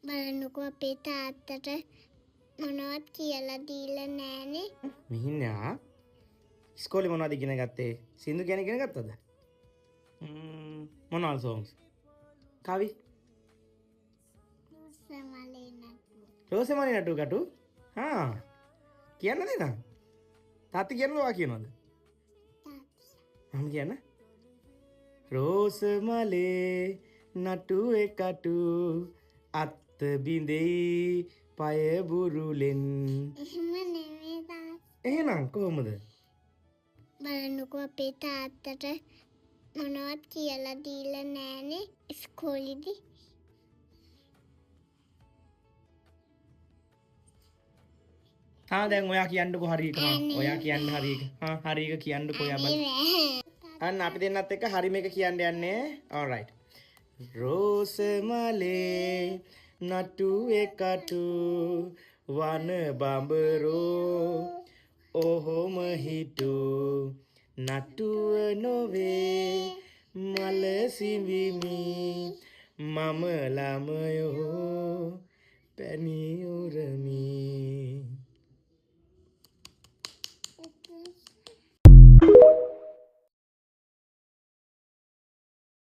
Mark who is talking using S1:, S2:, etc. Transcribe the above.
S1: බලන්නකෝ අපේ තාත්තට මොනවත් කියලා දීලා නෑනේ.
S2: මිහින්යා ඉස්කෝලේ මොනවද ඉගෙන ගත්තේ? සින්දු කියන ඉගෙන ගත්තද? මොනවද songs? කවි?
S1: රෝසමලේ නටු.
S2: රෝසමලේ නටු කටු? හා කියන්න දෙන්න. තාත්ති කියනද වා කියනවද? මම කියන්න. රෝසමලේ නටු එකටු අත් බිඳෙයි පය බුරුලෙන්.
S1: එහෙම නෙමෙයි තාත්තා.
S2: එහෙනම් කොහොමද?
S1: බලන්නකෝ අපේ තාත්තට මොනවත් කියලා දීලා නෑනේ ඉස්කෝලේදී.
S2: දැන් ඔයා කියන්නකෝ හරි එක. ඔයා කියන්න හරි එක. හරි එක කියන්නකෝ ඔයා බලන්න. අන්න අපි දෙන්නත් එක්ක හරි මේක කියන්න යන්නේ. alright. රෝසමලේ නටු එකටු වන බඹරෝ ඔහොම හිටු නටුව නොවේ මල සිඹිමි මම ළමයෝ පැණි උරමි.